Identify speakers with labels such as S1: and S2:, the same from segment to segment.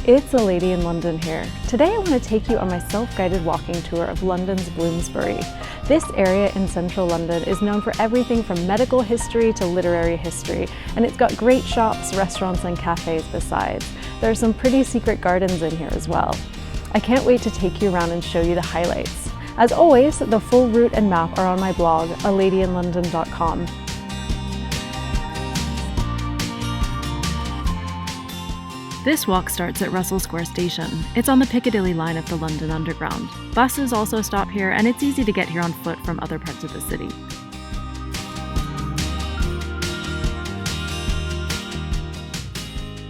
S1: It's a lady in London here. Today I want to take you on my self-guided walking tour of London's Bloomsbury. This area in central London is known for everything from medical history to literary history, and it's got great shops, restaurants, and cafes besides. There are some pretty secret gardens in here as well. I can't wait to take you around and show you the highlights. As always, the full route and map are on my blog, aladyinlondon.com. This walk starts at Russell Square Station. It's on the Piccadilly line of the London Underground. Buses also stop here, and it's easy to get here on foot from other parts of the city.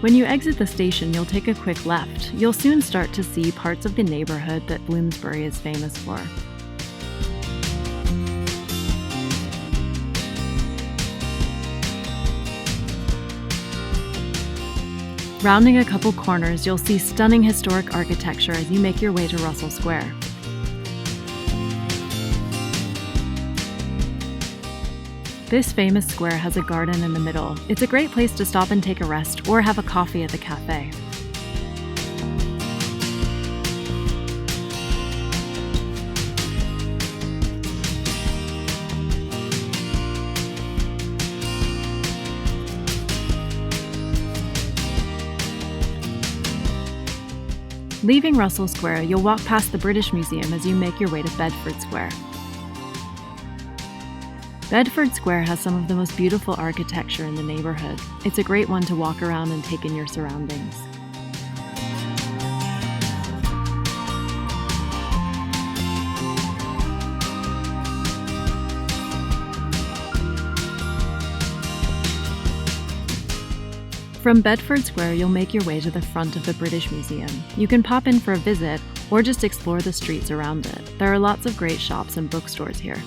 S1: When you exit the station, you'll take a quick left. You'll soon start to see parts of the neighborhood that Bloomsbury is famous for. Rounding a couple corners, you'll see stunning historic architecture as you make your way to Russell Square. This famous square has a garden in the middle. It's a great place to stop and take a rest or have a coffee at the cafe. Leaving Russell Square, you'll walk past the British Museum as you make your way to Bedford Square. Bedford Square has some of the most beautiful architecture in the neighborhood. It's a great one to walk around and take in your surroundings. From Bedford Square, you'll make your way to the front of the British Museum. You can pop in for a visit or just explore the streets around it. There are lots of great shops and bookstores here.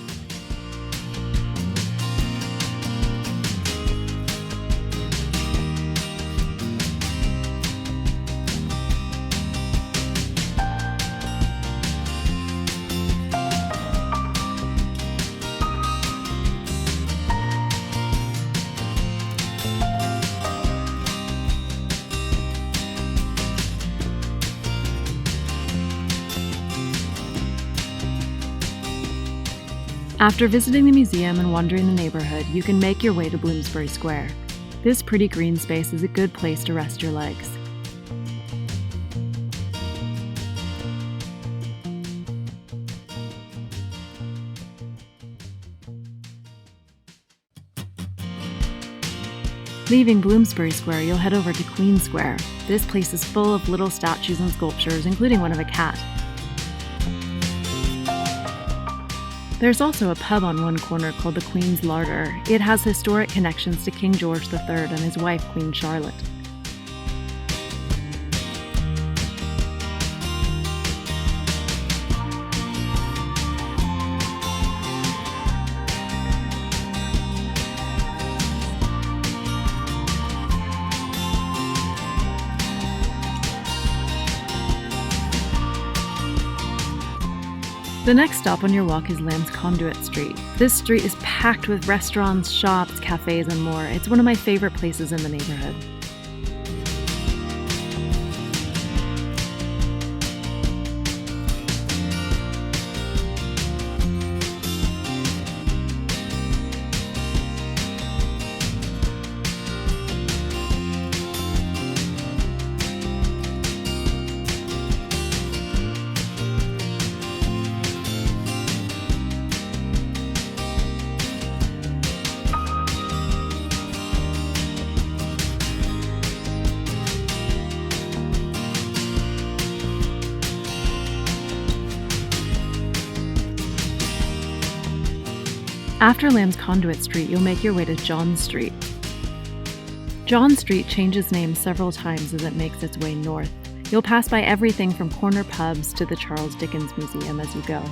S1: After visiting the museum and wandering the neighborhood, you can make your way to Bloomsbury Square. This pretty green space is a good place to rest your legs. Leaving Bloomsbury Square, you'll head over to Queen Square. This place is full of little statues and sculptures, including one of a cat. There's also a pub on one corner called the Queen's Larder. It has historic connections to King George III and his wife, Queen Charlotte. The next stop on your walk is Lamb's Conduit Street. This street is packed with restaurants, shops, cafes, and more. It's one of my favorite places in the neighborhood. After Lamb's Conduit Street, you'll make your way to John Street. John Street changes names several times as it makes its way north. You'll pass by everything from corner pubs to the Charles Dickens Museum as you go.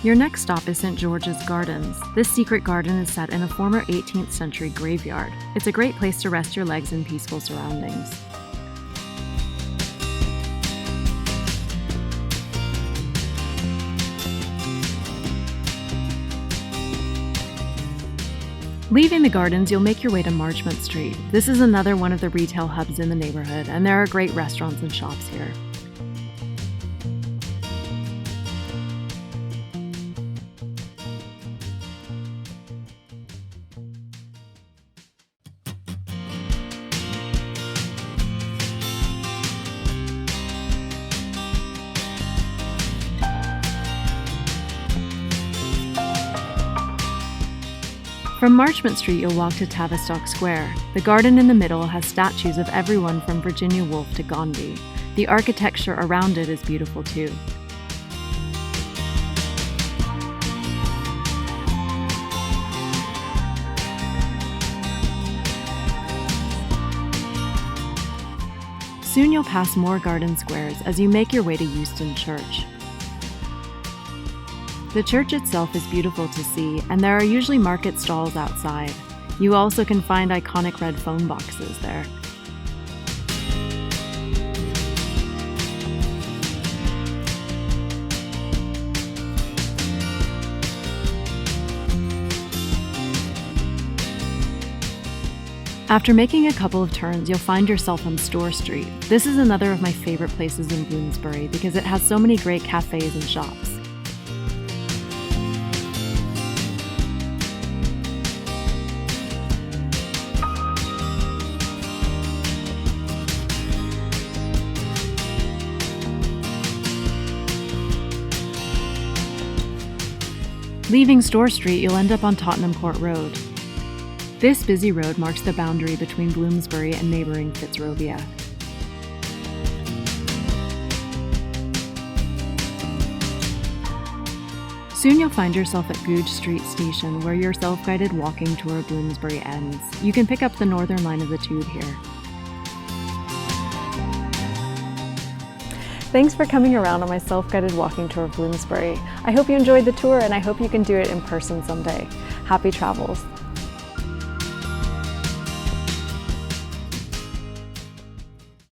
S1: Your next stop is St. George's Gardens. This secret garden is set in a former 18th century graveyard. It's a great place to rest your legs in peaceful surroundings. Leaving the gardens, you'll make your way to Marchmont Street. This is another one of the retail hubs in the neighborhood, and there are great restaurants and shops here. From Marchmont Street, you'll walk to Tavistock Square. The garden in the middle has statues of everyone from Virginia Woolf to Gandhi. The architecture around it is beautiful too. Soon you'll pass more garden squares as you make your way to Euston Church. The church itself is beautiful to see, and there are usually market stalls outside. You also can find iconic red phone boxes there. After making a couple of turns, you'll find yourself on Store Street. This is another of my favorite places in Bloomsbury because it has so many great cafes and shops. Leaving Store Street, you'll end up on Tottenham Court Road. This busy road marks the boundary between Bloomsbury and neighbouring Fitzrovia. Soon you'll find yourself at Goodge Street Station, where your self-guided walking tour of Bloomsbury ends. You can pick up the northern line of the tube here. Thanks for coming around on my self-guided walking tour of Bloomsbury. I hope you enjoyed the tour, and I hope you can do it in person someday. Happy travels.